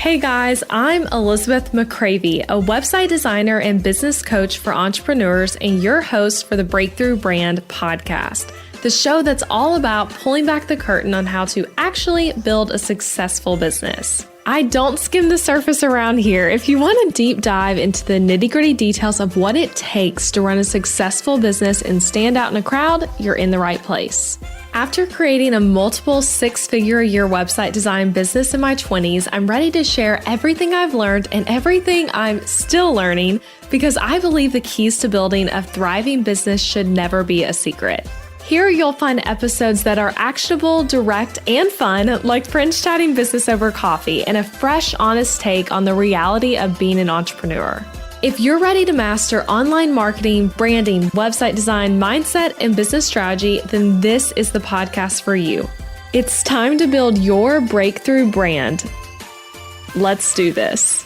Hey guys, I'm Elizabeth McCravey, a website designer and business coach for entrepreneurs and your host for the Breakthrough Brand podcast, the show that's all about pulling back the curtain on how to actually build a successful business. I don't skim the surface around here. If you want a deep dive into the nitty-gritty details of what it takes to run a successful business and stand out in a crowd, you're in the right place. After creating a multiple six-figure-a-year website design business in my 20s, I'm ready to share everything I've learned and everything I'm still learning because I believe the keys to building a thriving business should never be a secret. Here you'll find episodes that are actionable, direct, and fun, like friends chatting business over coffee, and a fresh, honest take on the reality of being an entrepreneur. If you're ready to master online marketing, branding, website design, mindset, and business strategy, then this is the podcast for you. It's time to build your breakthrough brand. Let's do this.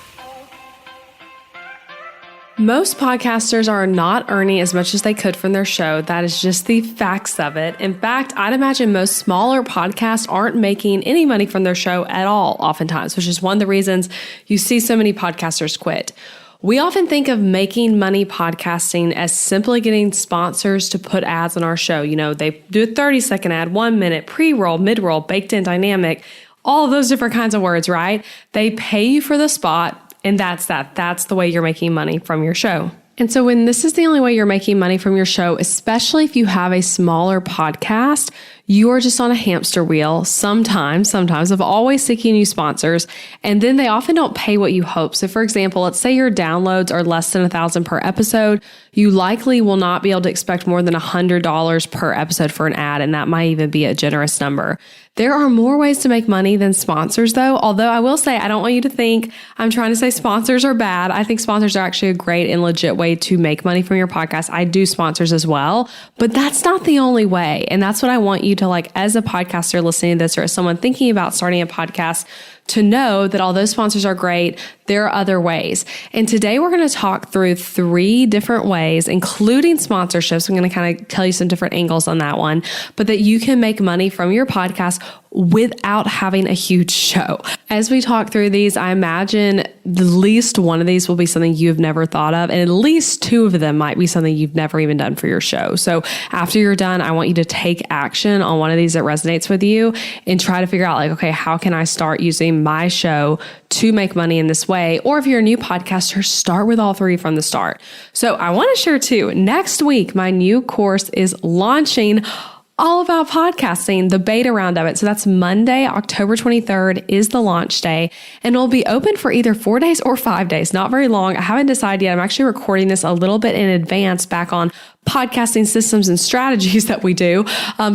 Most podcasters are not earning as much as they could from their show. That is just the facts of it. In fact, I'd imagine most smaller podcasts aren't making any money from their show at all, oftentimes, which is one of the reasons you see so many podcasters quit. We often think of making money podcasting as simply getting sponsors to put ads on our show. You know, they do a 30-second ad, 1 minute, pre-roll, mid-roll, baked in, dynamic, all of those different kinds of words, right? They pay you for the spot, and that's that. That's the way you're making money from your show. And so when this is the only way you're making money from your show, especially if you have a smaller podcast, you are just on a hamster wheel sometimes of always seeking new sponsors. And then they often don't pay what you hope. So for example, let's say your downloads are less than 1,000 per episode. You likely will not be able to expect more than $100 per episode for an ad. And that might even be a generous number. There are more ways to make money than sponsors though. Although I will say, I don't want you to think I'm trying to say sponsors are bad. I think sponsors are actually a great and legit way to make money from your podcast. I do sponsors as well, but that's not the only way. And that's what I want you to, like, as a podcaster listening to this, or as someone thinking about starting a podcast, to know that although sponsors are great, there are other ways. And today we're going to talk through 3 different ways, including sponsorships. I'm going to kind of tell you some different angles on that one, but that you can make money from your podcast without having a huge show. As we talk through these, I imagine at least one of these will be something you've never thought of, and at least 2 of them might be something you've never even done for your show. So after you're done, I want you to take action on one of these that resonates with you and try to figure out, like, okay, how can I start using my show to make money in this way? Or if you're a new podcaster, start with all 3 from the start. So I want to share too, next week, my new course is launching, all about podcasting, the beta round of it. So that's Monday, October 23rd is the launch day, and it'll be open for either 4 days or 5 days, not very long. I haven't decided yet. I'm actually recording this a little bit in advance back on podcasting systems and strategies that we do.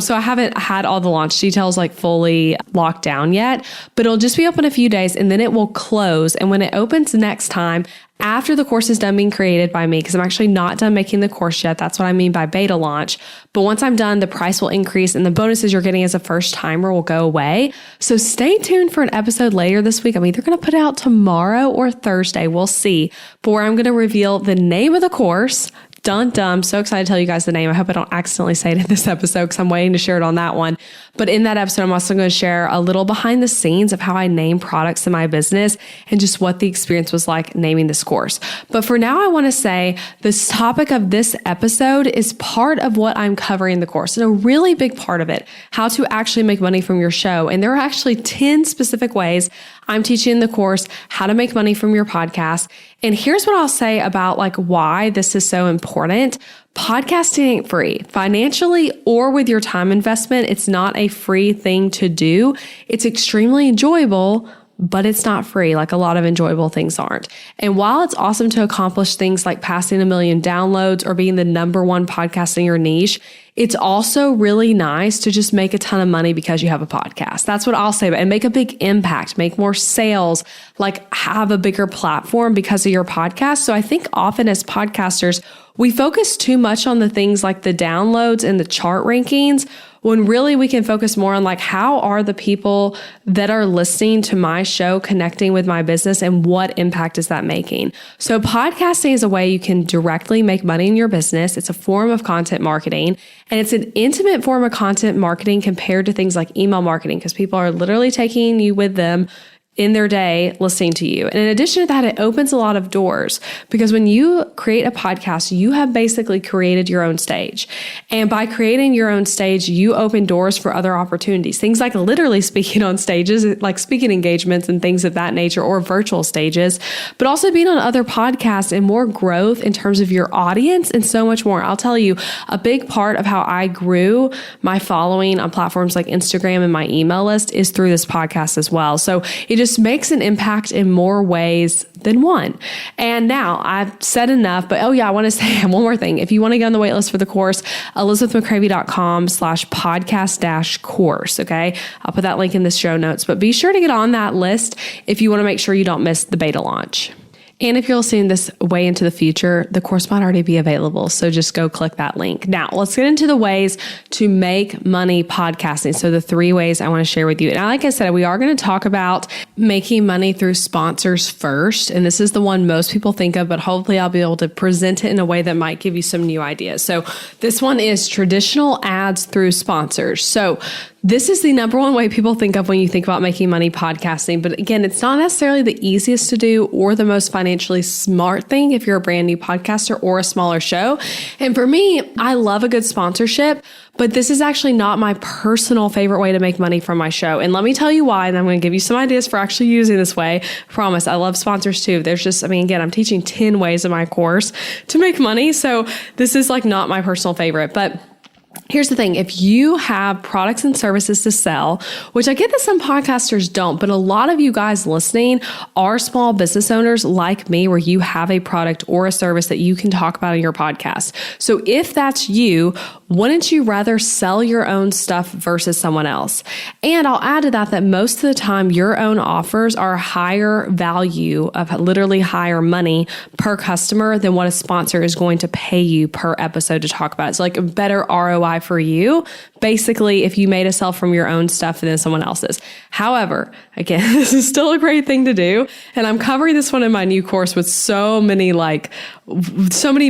So I haven't had all the launch details like fully locked down yet, but it'll just be open a few days and then it will close. And when it opens next time, after the course is done being created by me, because I'm actually not done making the course yet. That's what I mean by beta launch. But once I'm done, the price will increase and the bonuses you're getting as a first timer will go away. So stay tuned for an episode later this week. I'm either going to put it out tomorrow or Thursday. We'll see. But where I'm going to reveal the name of the course. Dun dun. I'm so excited to tell you guys the name. I hope I don't accidentally say it in this episode because I'm waiting to share it on that one. But in that episode, I'm also going to share a little behind the scenes of how I name products in my business and just what the experience was like naming this course. But for now, I want to say this topic of this episode is part of what I'm covering in the course, and a really big part of it, how to actually make money from your show. And there are actually 10 specific ways I'm teaching in the course how to make money from your podcast. And here's what I'll say about, like, why this is so important. Podcasting ain't free, financially or with your time investment. It's not a free thing to do. It's extremely enjoyable, but it's not free, like a lot of enjoyable things aren't. And while it's awesome to accomplish things like passing 1 million downloads or being the #1 podcast in your niche, it's also really nice to just make a ton of money because you have a podcast. That's what I'll say, and make a big impact, make more sales, like have a bigger platform because of your podcast. So I think often as podcasters, we focus too much on the things like the downloads and the chart rankings, when really we can focus more on, like, how are the people that are listening to my show connecting with my business and what impact is that making? So podcasting is a way you can directly make money in your business. It's a form of content marketing, and it's an intimate form of content marketing compared to things like email marketing, because people are literally taking you with them in their day listening to you. And in addition to that, it opens a lot of doors because when you create a podcast, you have basically created your own stage. And by creating your own stage, you open doors for other opportunities. Things like literally speaking on stages, like speaking engagements and things of that nature, or virtual stages, but also being on other podcasts and more growth in terms of your audience and so much more. I'll tell you, a big part of how I grew my following on platforms like Instagram and my email list is through this podcast as well. So it just makes an impact in more ways than one. And now I've said enough, but I want to say one more thing. If you want to get on the waitlist for the course, elizabethmccravy.com/podcast-course. Okay. I'll put that link in the show notes, but be sure to get on that list if you want to make sure you don't miss the beta launch. And if you're listening this way into the future, the course might already be available. So just go click that link. Now, let's get into the ways to make money podcasting. So the 3 ways I want to share with you. And like I said, we are going to talk about making money through sponsors first. And this is the one most people think of, but hopefully I'll be able to present it in a way that might give you some new ideas. So this one is traditional ads through sponsors. So this is the number one way people think of when you think about making money podcasting. But again, it's not necessarily the easiest to do or the most financially smart thing if you're a brand new podcaster or a smaller show. And for me, I love a good sponsorship, but this is actually not my personal favorite way to make money from my show. And let me tell you why. And I'm going to give you some ideas for actually using this way. I promise. I love sponsors too. Again, I'm teaching 10 ways in my course to make money. So this is like not my personal favorite, but here's the thing. If you have products and services to sell, which I get that some podcasters don't, but a lot of you guys listening are small business owners like me, where you have a product or a service that you can talk about in your podcast. So if that's you, wouldn't you rather sell your own stuff versus someone else? And I'll add to that most of the time your own offers are higher value, of literally higher money per customer than what a sponsor is going to pay you per episode to talk about. It's like a better ROI for you, basically, if you made a sell from your own stuff than someone else's. However, again, this is still a great thing to do. And I'm covering this one in my new course with so many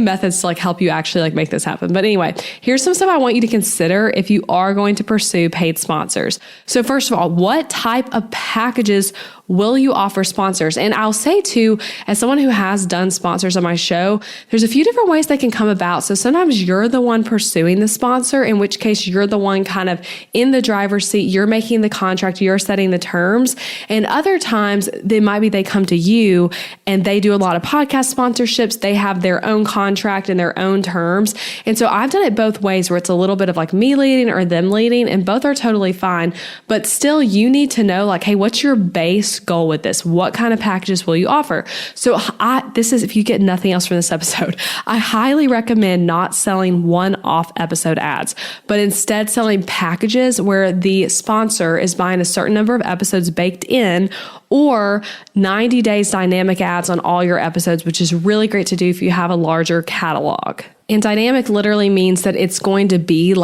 methods to help you actually make this happen. But anyway, here's some stuff I want you to consider if you are going to pursue paid sponsors. So first of all, what type of packages will you offer sponsors? And I'll say too, as someone who has done sponsors on my show, there's a few different ways they can come about. So sometimes you're the one pursuing the sponsor, in which case you're the one kind of in the driver's seat. You're making the contract, you're setting the terms. And other times they come to you and they do a lot of podcast sponsorships. They have their own contract and their own terms. And so I've done it both ways, where it's a little bit of me leading or them leading, and both are totally fine. But still, you need to know hey, what's your base goal with this? What kind of packages will you offer? So if you get nothing else from this episode, I highly recommend not selling one-off episode ads, but instead selling packages where the sponsor is buying a certain number of episodes baked in, or 90 days dynamic ads on all your episodes, which is really great to do if you have a larger catalog. And dynamic literally means that it's going to be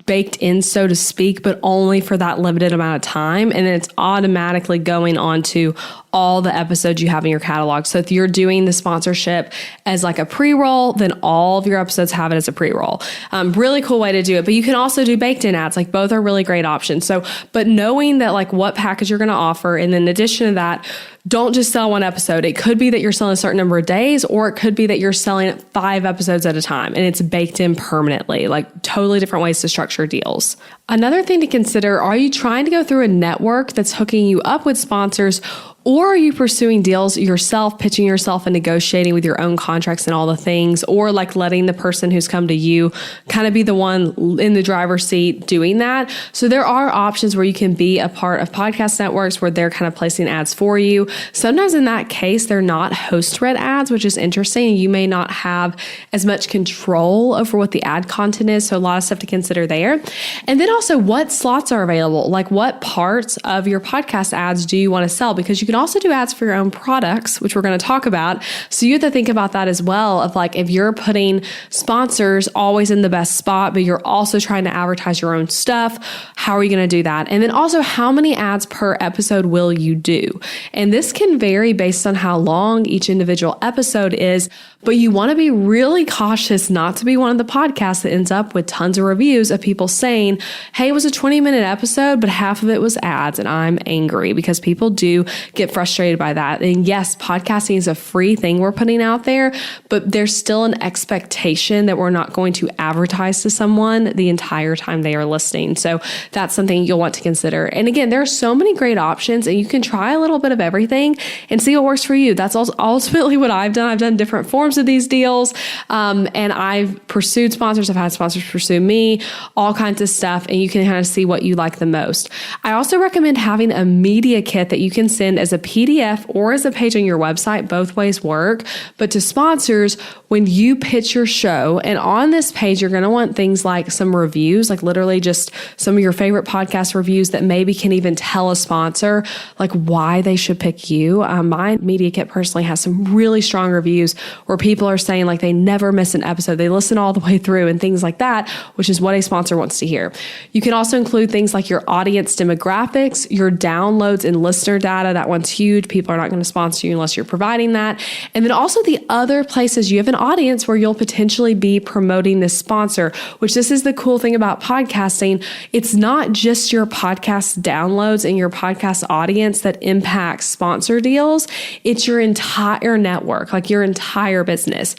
baked in, so to speak, but only for that limited amount of time. And then it's automatically going on to all the episodes you have in your catalog. So if you're doing the sponsorship as a pre-roll, then all of your episodes have it as a pre-roll. Really cool way to do it. But you can also do baked in ads. Both are really great options. So, but knowing that what package you're going to offer. And then in addition to that, don't just sell one episode. It could be that you're selling a certain number of days, or it could be that you're selling 5 episodes at a time and it's baked in permanently. Totally different ways to structure deals. Another thing to consider, are you trying to go through a network that's hooking you up with sponsors, or are you pursuing deals yourself, pitching yourself and negotiating with your own contracts and all the things, or letting the person who's come to you kind of be the one in the driver's seat doing that? So there are options where you can be a part of podcast networks where they're kind of placing ads for you. Sometimes in that case, they're not host-read ads, which is interesting. You may not have as much control over what the ad content is. So a lot of stuff to consider there. And then also, what slots are available? What parts of your podcast ads do you want to sell? Because you can also do ads for your own products, which we're going to talk about. So you have to think about that as well, of if you're putting sponsors always in the best spot, but you're also trying to advertise your own stuff, how are you going to do that? And then also, how many ads per episode will you do? And this can vary based on how long each individual episode is. But you want to be really cautious not to be one of the podcasts that ends up with tons of reviews of people saying, hey, it was a 20-minute episode, but half of it was ads. And I'm angry because people do get frustrated by that. And yes, podcasting is a free thing we're putting out there, but there's still an expectation that we're not going to advertise to someone the entire time they are listening. So that's something you'll want to consider. And again, there are so many great options, and you can try a little bit of everything and see what works for you. That's ultimately what I've done. I've done different forms of these deals. And I've pursued sponsors. I've had sponsors pursue me, all kinds of stuff. And you can kind of see what you like the most. I also recommend having a media kit that you can send as a PDF or as a page on your website. Both ways work. But to sponsors, when you pitch your show, and on this page, you're going to want things like some reviews, like literally just some of your favorite podcast reviews that maybe can even tell a sponsor like why they should pick you. My media kit personally has some really strong reviews where people are saying like they never miss an episode. They listen all the way through and things like that, which is what a sponsor wants to hear. You can also include things like your audience demographics, your downloads and listener data. That one's huge. People are not going to sponsor you unless you're providing that. And then also the other places you have an audience where you'll potentially be promoting this sponsor, which this is the cool thing about podcasting. It's not just your podcast downloads and your podcast audience that impacts sponsor deals. It's your entire network, like your entire business.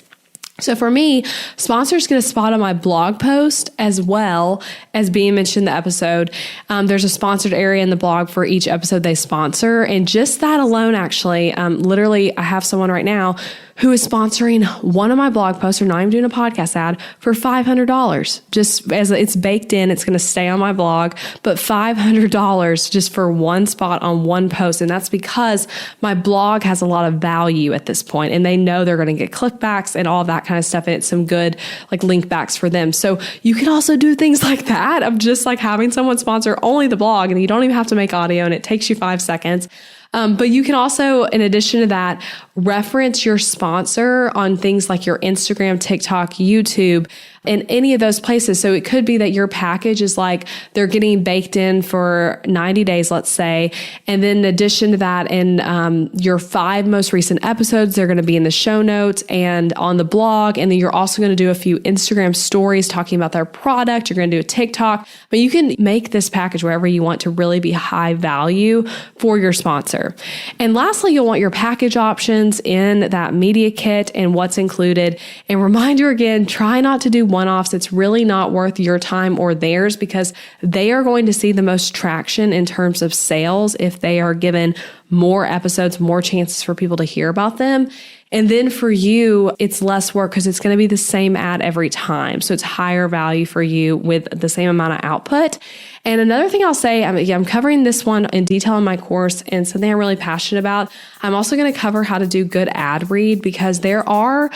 So for me, sponsors get a spot on my blog post as well as being mentioned in the episode. There's a sponsored area in the blog for each episode they sponsor. And just that alone, actually, literally, I have someone right now who is sponsoring one of my blog posts, or not even doing a podcast ad, for $500. Just as it's baked in, it's going to stay on my blog, but $500 just for one spot on one post. And that's because my blog has a lot of value at this point, and they know they're going to get clickbacks and all that kind of stuff. And it's some good like link backs for them. So you can also do things like that of just like having someone sponsor only the blog, and you don't even have to make audio, and it takes you 5 seconds. But you can also, in addition to that, reference your sponsor on things like your Instagram, TikTok, YouTube, and any of those places. So it could be that your package is like they're getting baked in for 90 days, let's say. And then in addition to that, in your 5 most recent episodes, they're going to be in the show notes and on the blog. And then you're also going to do a few Instagram stories talking about their product. You're going to do a TikTok, but you can make this package wherever you want to really be high value for your sponsor. And lastly, you'll want your package options in that media kit and what's included. And reminder again, try not to do one-offs. It's really not worth your time or theirs, because they are going to see the most traction in terms of sales if they are given more episodes, more chances for people to hear about them. And then for you, it's less work because it's going to be the same ad every time. So it's higher value for you with the same amount of output. And another thing I'll say, I'm covering this one in detail in my course, and something I'm really passionate about. I'm also going to cover how to do good ad read, because there are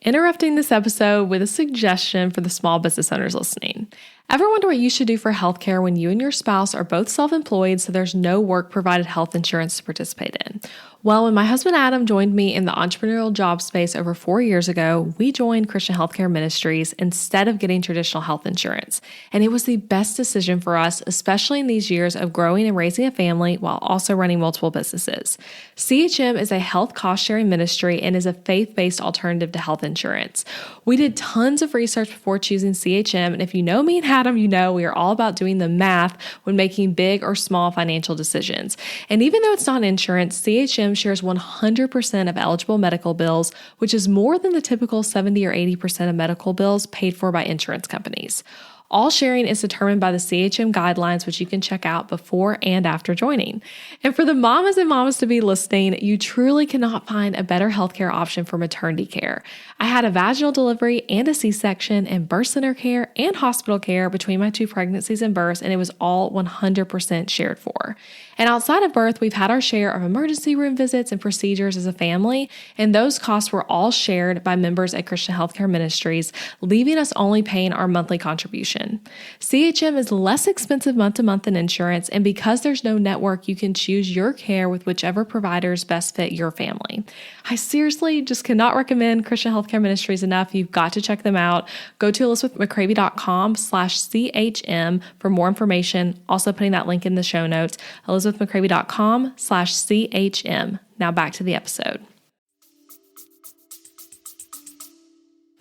interrupting this episode with a suggestion for the small business owners listening. Ever wonder what you should do for healthcare when you and your spouse are both self-employed, so there's no work-provided health insurance to participate in? Well, when my husband Adam joined me in the entrepreneurial job space over 4 years ago, we joined Christian Healthcare Ministries instead of getting traditional health insurance. And it was the best decision for us, especially in these years of growing and raising a family while also running multiple businesses. CHM is a health cost-sharing ministry and is a faith-based alternative to health insurance. We did tons of research before choosing CHM, and if you know me and Adam, you know we are all about doing the math when making big or small financial decisions. And even though it's not insurance, CHM shares 100% of eligible medical bills, which is more than the typical 70 or 80% of medical bills paid for by insurance companies. All sharing is determined by the CHM guidelines, which you can check out before and after joining. And for the mamas and mamas to be listening, you truly cannot find a better healthcare option for maternity care. I had a vaginal delivery and a C-section and birth center care and hospital care between my 2 pregnancies and births, and it was all 100% shared for. And outside of birth, we've had our share of emergency room visits and procedures as a family, and those costs were all shared by members at Christian Healthcare Ministries, leaving us only paying our monthly contribution. information. CHM is less expensive month to month than insurance, and because there's no network, you can choose your care with whichever providers best fit your family. I seriously just cannot recommend Christian Healthcare Ministries enough. You've got to check them out. Go to elizabethmccravy.com/CHM for more information. Also putting that link in the show notes, elizabethmccravy.com/CHM. Now back to the episode.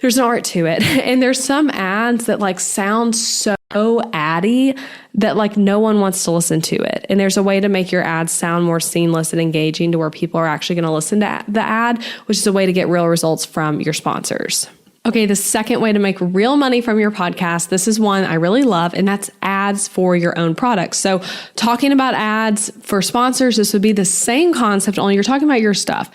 There's an art to it. And there's some ads that like sound so addy that like no one wants to listen to it. And there's a way to make your ads sound more seamless and engaging to where people are actually going to listen to the ad, which is a way to get real results from your sponsors. Okay, the second way to make real money from your podcast, this is one I really love, and that's ads for your own products. So talking about ads for sponsors, this would be the same concept, only you're talking about your stuff.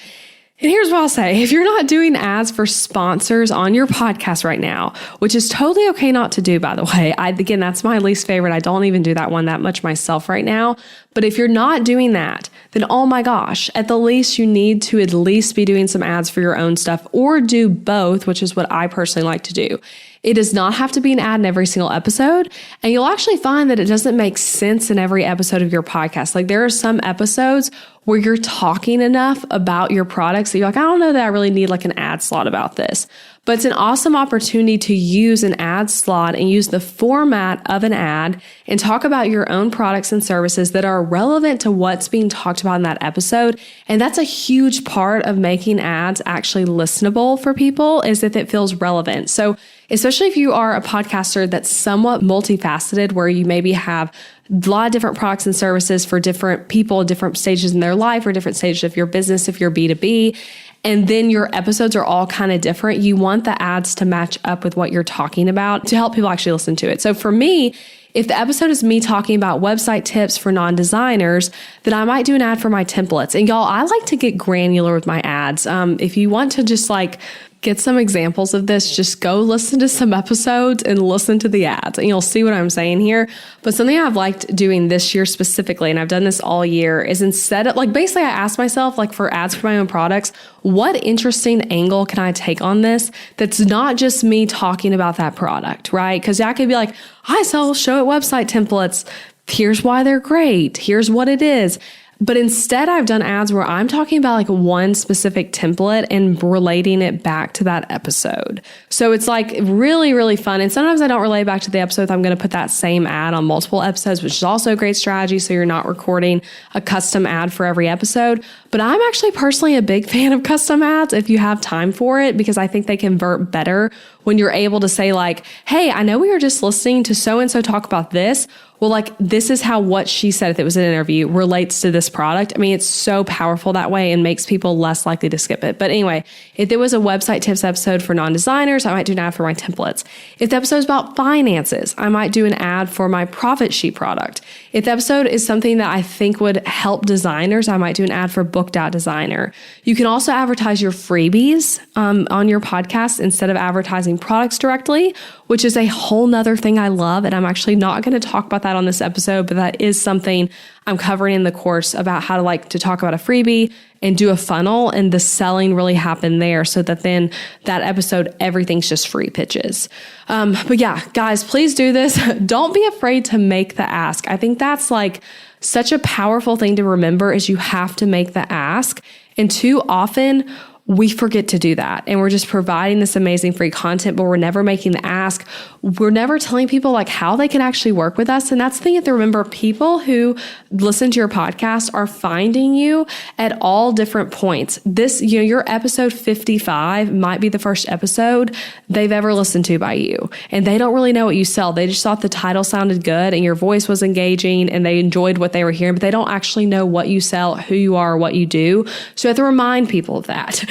And here's what I'll say. If you're not doing ads for sponsors on your podcast right now, which is totally okay not to do, by the way. Again, that's my least favorite. I don't even do that one that much myself right now. But if you're not doing that, then oh my gosh, at the least you need to at least be doing some ads for your own stuff, or do both, which is what I personally like to do. It does not have to be an ad in every single episode. And you'll actually find that it doesn't make sense in every episode of your podcast. Like there are some episodes where you're talking enough about your products that you're like, I don't know that I really need like an ad slot about this. But it's an awesome opportunity to use an ad slot and use the format of an ad and talk about your own products and services that are relevant to what's being talked about in that episode. And that's a huge part of making ads actually listenable for people, is if it feels relevant. So especially if you are a podcaster that's somewhat multifaceted, where you maybe have a lot of different products and services for different people, different stages in their life, or different stages of your business if you're B2B, and then your episodes are all kind of different, you want the ads to match up with what you're talking about to help people actually listen to it. So for me, if the episode is me talking about website tips for non-designers, then I might do an ad for my templates. And y'all, I like to get granular with my ads. If you want to just like get some examples of this, just go listen to some episodes and listen to the ads, and you'll see what I'm saying here. But something I've liked doing this year specifically, and I've done this all year, is instead of like, basically I asked myself, like for ads for my own products, what interesting angle can I take on this that's not just me talking about that product, right? Because I could be like, I sell Showit website templates. Here's why they're great. Here's what it is. But instead, I've done ads where I'm talking about like one specific template and relating it back to that episode. So it's like really, really fun. And sometimes I don't relate back to the episode. I'm going to put that same ad on multiple episodes, which is also a great strategy. So you're not recording a custom ad for every episode. But I'm actually personally a big fan of custom ads if you have time for it, because I think they convert better when you're able to say like, hey, I know we were just listening to so-and-so talk about this. Well, like this is how what she said, if it was an interview, relates to this product. I mean, it's so powerful that way and makes people less likely to skip it. But anyway, if there was a website tips episode for non-designers, I might do an ad for my templates. If the episode is about finances, I might do an ad for my profit sheet product. If the episode is something that I think would help designers, I might do an ad for Booked Out Designer. You can also advertise your freebies on your podcast instead of advertising products directly, which is a whole nother thing I love. And I'm actually not going to talk about that on this episode, but that is something I'm covering in the course about how to talk about a freebie and do a funnel, and the selling really happen there, so that then that episode, everything's just free pitches. But yeah, guys, please do this. Don't be afraid to make the ask. I think that's like such a powerful thing to remember, is you have to make the ask. And too often we forget to do that. And we're just providing this amazing free content, but we're never making the ask. We're never telling people like how they can actually work with us. And that's the thing you have to remember. People who listen to your podcast are finding you at all different points. This, your episode 55 might be the first episode they've ever listened to by you. And they don't really know what you sell. They just thought the title sounded good and your voice was engaging and they enjoyed what they were hearing, but they don't actually know what you sell, who you are, what you do. So you have to remind people of that.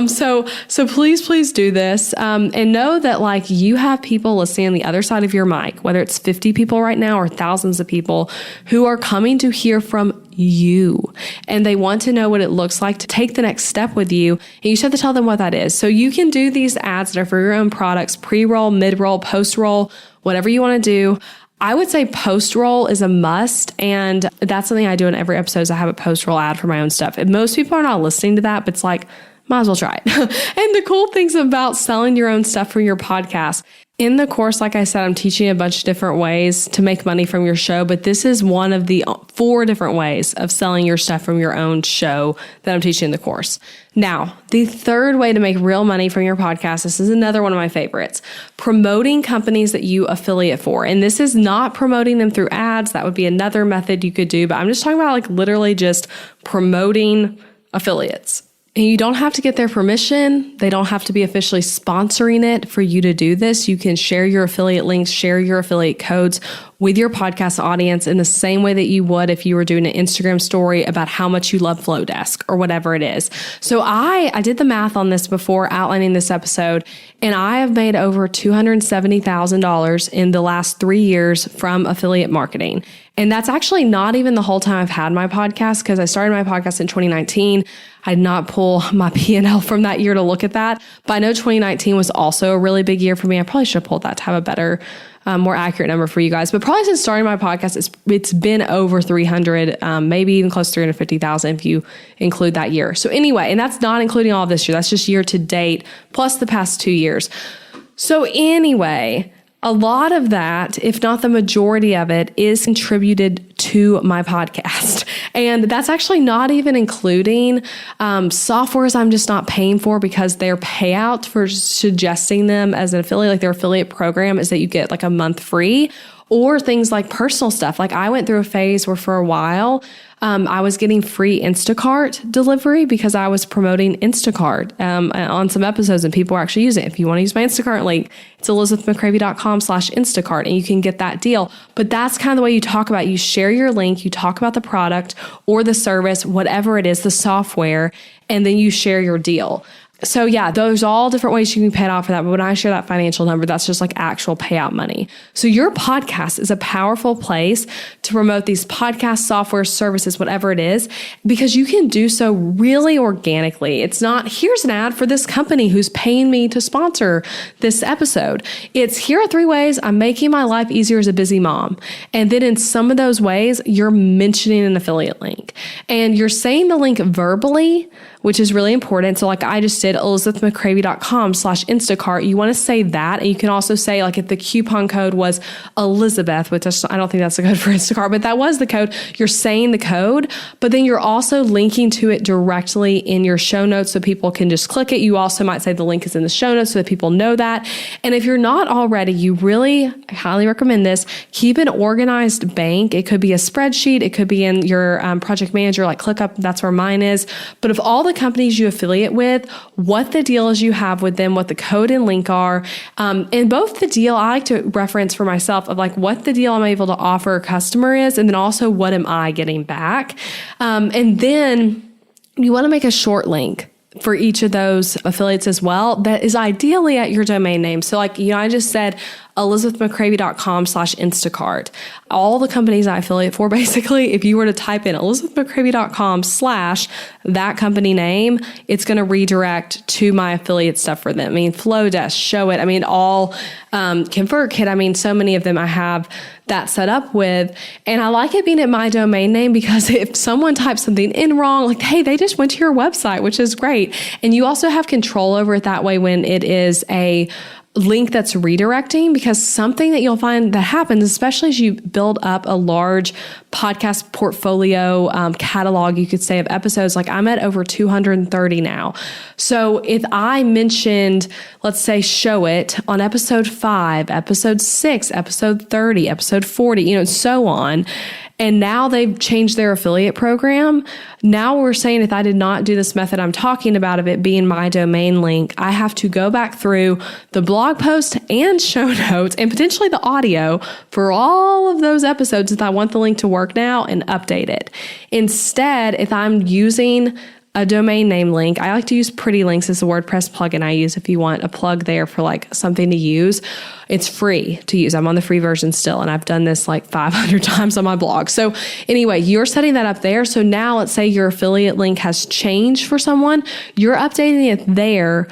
So please do this. And know that like you have people listening on the other side of your mic, whether it's 50 people right now or thousands of people who are coming to hear from you. And they want to know what it looks like to take the next step with you. And you just have to tell them what that is. So you can do these ads that are for your own products, pre-roll, mid-roll, post-roll, whatever you want to do. I would say post-roll is a must, and that's something I do in every episode is I have a post-roll ad for my own stuff. And most people are not listening to that, but it's like, might as well try it. And the cool things about selling your own stuff from your podcast, In the course, like I said, I'm teaching a bunch of different ways to make money from your show, but this is one of the 4 different ways of selling your stuff from your own show that I'm teaching in the course. Now, the third way to make real money from your podcast, this is another one of my favorites, promoting companies that you affiliate for. And this is not promoting them through ads. That would be another method you could do, but I'm just talking about like literally just promoting affiliates. And you don't have to get their permission. They don't have to be officially sponsoring it for you to do this. You can share your affiliate links, share your affiliate codes with your podcast audience in the same way that you would if you were doing an Instagram story about how much you love Flowdesk or whatever it is. So I did the math on this before outlining this episode, and I have made over $270,000 in the last 3 years from affiliate marketing. And that's actually not even the whole time I've had my podcast, because I started my podcast in 2019. I did not pull my P&L from that year to look at that, but I know 2019 was also a really big year for me. I probably should have pulled that to have a better, more accurate number for you guys. But probably since starting my podcast, it's been over 300, maybe even close to 350,000 if you include that year. So anyway, and that's not including all of this year. That's just year to date plus the past 2 years. So anyway, a lot of that, if not the majority of it, is contributed to my podcast. And that's actually not even including softwares I'm just not paying for, because their payout for suggesting them as an affiliate, like their affiliate program, is that you get like a month free, or things like personal stuff. Like I went through a phase where for a while, I was getting free Instacart delivery because I was promoting Instacart on some episodes, and people were actually using it. If you want to use my Instacart link, it's elizabethmccravy.com/Instacart, and you can get that deal. But that's kind of the way you talk about it. You share your link, you talk about the product or the service, whatever it is, the software, and then you share your deal. So yeah, those are all different ways you can be paid off for that. But when I share that financial number, that's just like actual payout money. So your podcast is a powerful place to promote these podcast software services, whatever it is, because you can do so really organically. It's not, here's an ad for this company who's paying me to sponsor this episode. It's, here are 3 ways I'm making my life easier as a busy mom. And then in some of those ways, you're mentioning an affiliate link and you're saying the link verbally, which is really important. So like I just did, elizabethmccravy.com/Instacart. You want to say that. And you can also say, like, if the coupon code was Elizabeth, which I don't think that's the code for Instacart, but that was the code. You're saying the code, but then you're also linking to it directly in your show notes so people can just click it. You also might say the link is in the show notes so that people know that. And if you're not already, I highly recommend this. Keep an organized bank. It could be a spreadsheet. It could be in your project manager, like ClickUp. That's where mine is. But if all the companies you affiliate with, what the deal is you have with them, what the code and link are, and both the deal, I like to reference for myself of like what the deal I'm able to offer a customer is, and then also what am I getting back. And then you want to make a short link for each of those affiliates as well that is ideally at your domain name. So like, I just said elizabethmccravy.com/Instacart. All the companies I affiliate for, basically, if you were to type in elizabethmccravy.com/ that company name, it's going to redirect to my affiliate stuff for them. I mean, Flowdesk, Showit, all ConvertKit. So many of them I have that set up with. And I like it being at my domain name because if someone types something in wrong, like, hey, they just went to your website, which is great. And you also have control over it that way when it is a link that's redirecting, because something that you'll find that happens, especially as you build up a large podcast portfolio catalog, you could say, of episodes. Like I'm at over 230 now. So if I mentioned, let's say, Showit on episode 5, episode 6, episode 30, episode 40, and so on, and now they've changed their affiliate program. Now we're saying if I did not do this method I'm talking about of it being my domain link, I have to go back through the blog post and show notes and potentially the audio for all of those episodes if I want the link to work now and update it. Instead, if I'm using a domain name link, I like to use Pretty Links as the WordPress plugin I use if you want a plug there for like something to use. It's free to use. I'm on the free version still, and I've done this like 500 times on my blog. So anyway, you're setting that up there. So now let's say your affiliate link has changed for someone. You're updating it there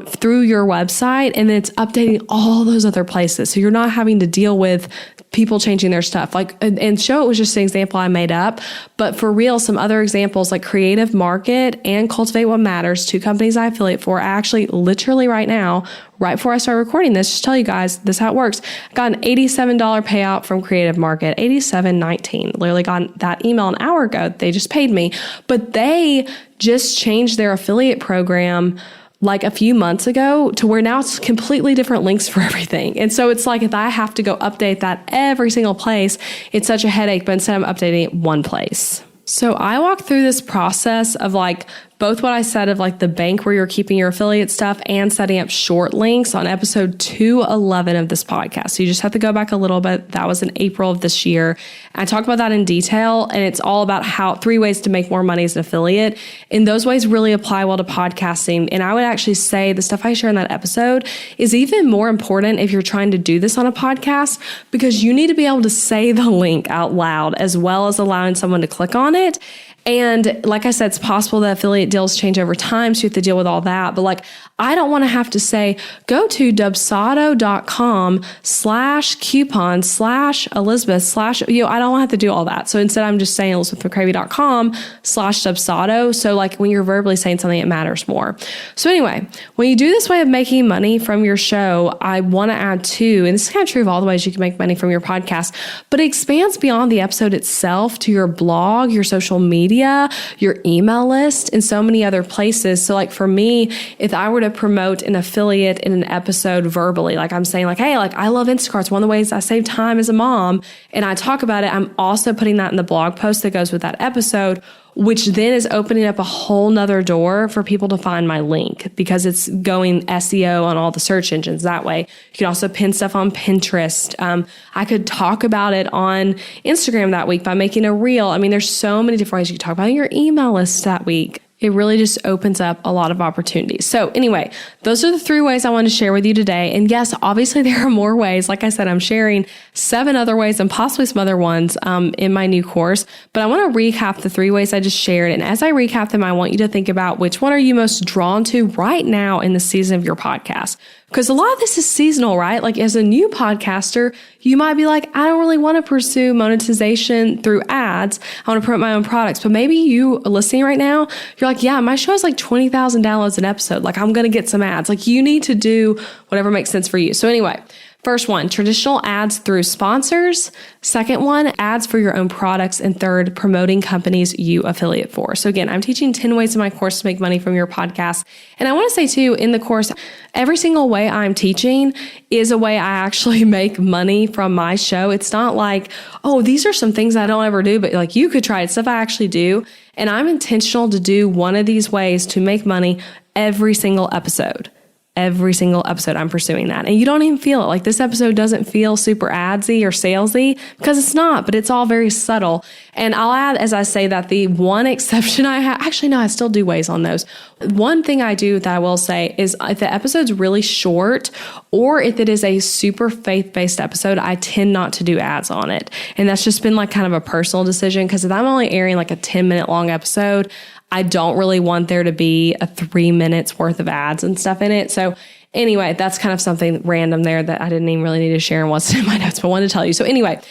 through your website, and then it's updating all those other places. So you're not having to deal with people changing their stuff. Like, and show it was just an example I made up, but for real, some other examples like Creative Market and Cultivate What Matters, 2 companies I affiliate for. I actually literally right now, right before I start recording this, just tell you guys this is how it works. I got an $87 payout from Creative Market, $87.19. Literally got that email an hour ago. They just paid me, but they just changed their affiliate program like a few months ago to where now it's completely different links for everything. And so it's like if I have to go update that every single place, it's such a headache, but instead I'm updating it one place. So I walked through this process of like both what I said of like the bank where you're keeping your affiliate stuff and setting up short links on episode 211 of this podcast. So you just have to go back a little bit. That was in April of this year. I talk about that in detail, and it's all about how 3 ways to make more money as an affiliate. And those ways really apply well to podcasting. And I would actually say the stuff I share in that episode is even more important if you're trying to do this on a podcast, because you need to be able to say the link out loud as well as allowing someone to click on it. And like I said, it's possible that affiliate deals change over time, so you have to deal with all that. But like, I don't want to have to say, go to dubsado.com/coupon/Elizabeth/ I don't want to have to do all that. So instead I'm just saying elizabethmccravey.com/dubsado. So like when you're verbally saying something, it matters more. So anyway, when you do this way of making money from your show, I want to add too, and this is kind of true of all the ways you can make money from your podcast, but it expands beyond the episode itself to your blog, your social media, your email list, and so many other places. So like for me, if I were to promote an affiliate in an episode verbally, like I'm saying like, hey, like I love Instacart. It's one of the ways I save time as a mom. And I talk about it. I'm also putting that in the blog post that goes with that episode, which then is opening up a whole nother door for people to find my link because it's going SEO on all the search engines that way. You can also pin stuff on Pinterest. I could talk about it on Instagram that week by making a reel. I mean, there's so many different ways you can talk about your email list that week. It really just opens up a lot of opportunities. So anyway, those are the 3 ways I want to share with you today. And yes, obviously there are more ways. Like I said, I'm sharing 7 other ways and possibly some other ones in my new course. But I want to recap the 3 ways I just shared. And as I recap them, I want you to think about which one are you most drawn to right now in the season of your podcast. Because a lot of this is seasonal, right? Like as a new podcaster, you might be like, I don't really want to pursue monetization through ads. I want to promote my own products. But maybe you listening right now, you're like, yeah, my show has like 20,000 downloads an episode. Like I'm going to get some ads. Like you need to do whatever makes sense for you. So anyway, first one, traditional ads through sponsors. Second one, ads for your own products. And third, promoting companies you affiliate for. So again, I'm teaching 10 ways in my course to make money from your podcast. And I want to say too, in the course, every single way I'm teaching is a way I actually make money from my show. It's not like, oh, these are some things I don't ever do, but like you could try it, stuff I actually do. And I'm intentional to do one of these ways to make money every single episode. Every single episode I'm pursuing that. And you don't even feel it. Like this episode doesn't feel super adsy or salesy because it's not, but it's all very subtle. And I'll add, as I say, that the one exception I have, actually, no, I still do ways on those. One thing I do that I will say is if the episode's really short or if it is a super faith-based episode, I tend not to do ads on it. And that's just been like kind of a personal decision because if I'm only airing like a 10-minute long episode, I don't really want there to be a 3 minutes worth of ads and stuff in it. So anyway, that's kind of something random there that I didn't even really need to share and wasn't in my notes, but I wanted to tell you. So anyway,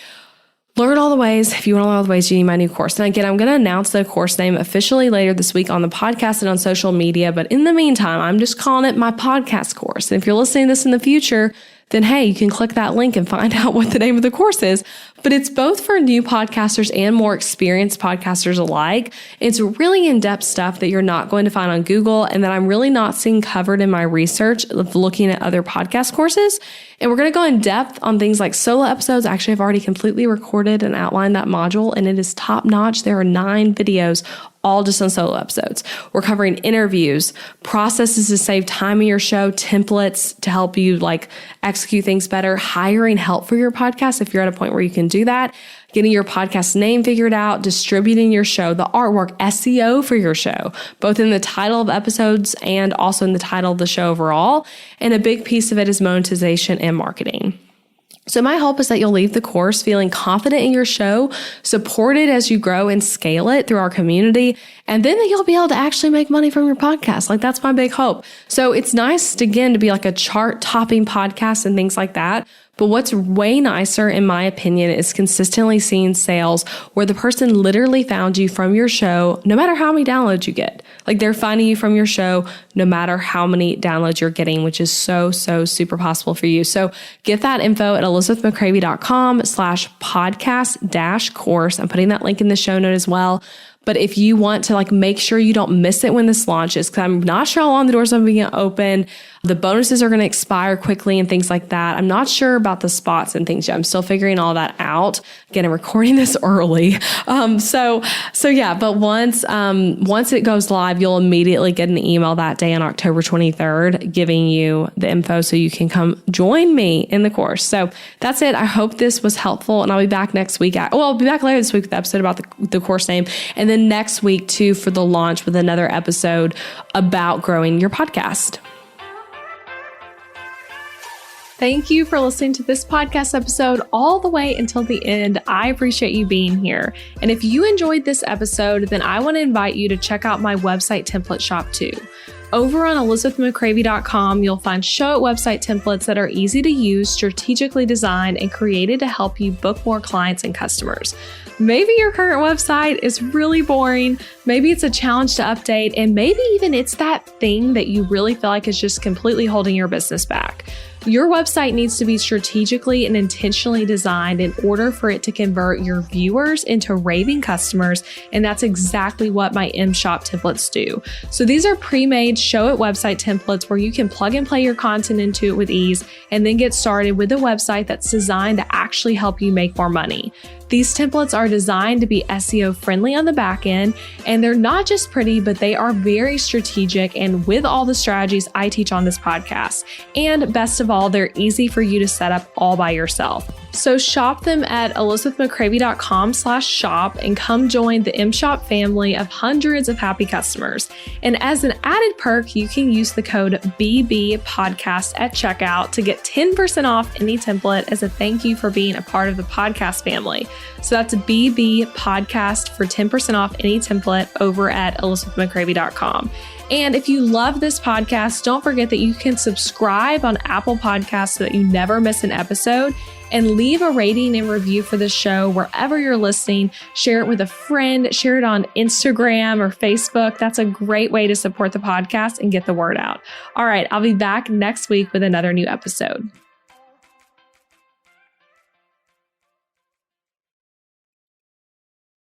learn all the ways. If you want to learn all the ways, you need my new course. And again, I'm going to announce the course name officially later this week on the podcast and on social media. But in the meantime, I'm just calling it my podcast course. And if you're listening to this in the future, then hey, you can click that link and find out what the name of the course is. But it's both for new podcasters and more experienced podcasters alike. It's really in-depth stuff that you're not going to find on Google and that I'm really not seeing covered in my research of looking at other podcast courses. And we're going to go in depth on things like solo episodes. Actually, I've already completely recorded and outlined that module, and it is top notch. There are 9 videos all just on solo episodes. We're covering interviews, processes to save time in your show, templates to help you like execute things better, hiring help for your podcast if you're at a point where you can do that, getting your podcast name figured out, distributing your show, the artwork, SEO for your show, both in the title of episodes and also in the title of the show overall. And a big piece of it is monetization and marketing. So my hope is that you'll leave the course feeling confident in your show, supported as you grow and scale it through our community, and then that you'll be able to actually make money from your podcast. Like that's my big hope. So it's nice, again, to be like a chart-topping podcast and things like that. But what's way nicer, in my opinion, is consistently seeing sales where the person literally found you from your show, no matter how many downloads you get. Like they're finding you from your show, no matter how many downloads you're getting, which is so super possible for you. So get that info at elizabethmccravy.com/podcast-course. I'm putting that link in the show note as well. But if you want to make sure you don't miss it when this launches, because I'm not sure how long the doors are going to open. The bonuses are going to expire quickly and things like that. I'm not sure about the spots and things yet. I'm still figuring all that out. Again, I'm recording this early. So yeah, but once it goes live, you'll immediately get an email that day on October 23rd, giving you the info so you can come join me in the course. So that's it. I hope this was helpful, and I'll be back next week. I'll be back later this week with the episode about the course name. And then next week too, for the launch with another episode about growing your podcast. Thank you for listening to this podcast episode all the way until the end. I appreciate you being here. And if you enjoyed this episode, then I want to invite you to check out my website template shop too. Over on elizabethmccravy.com, you'll find show it website templates that are easy to use, strategically designed, and created to help you book more clients and customers. Maybe your current website is really boring. Maybe it's a challenge to update, and maybe even it's that thing that you really feel like is just completely holding your business back. Your website needs to be strategically and intentionally designed in order for it to convert your viewers into raving customers, and that's exactly what my MShop templates do. So these are pre-made show it website templates where you can plug and play your content into it with ease and then get started with a website that's designed to actually help you make more money. These templates are designed to be SEO friendly on the back end, and they're not just pretty, but they are very strategic and with all the strategies I teach on this podcast. And best of all, they're easy for you to set up all by yourself. So shop them at elizabethmccravy.com/shop and come join the MShop family of hundreds of happy customers. And as an added perk, you can use the code BBPodcast at checkout to get 10% off any template as a thank you for being a part of the podcast family. So that's BB Podcast for 10% off any template over at elizabethmccravy.com. And if you love this podcast, don't forget that you can subscribe on Apple Podcasts so that you never miss an episode, and leave a rating and review for the show wherever you're listening. Share it with a friend, share it on Instagram or Facebook. That's a great way to support the podcast and get the word out. All right, I'll be back next week with another new episode.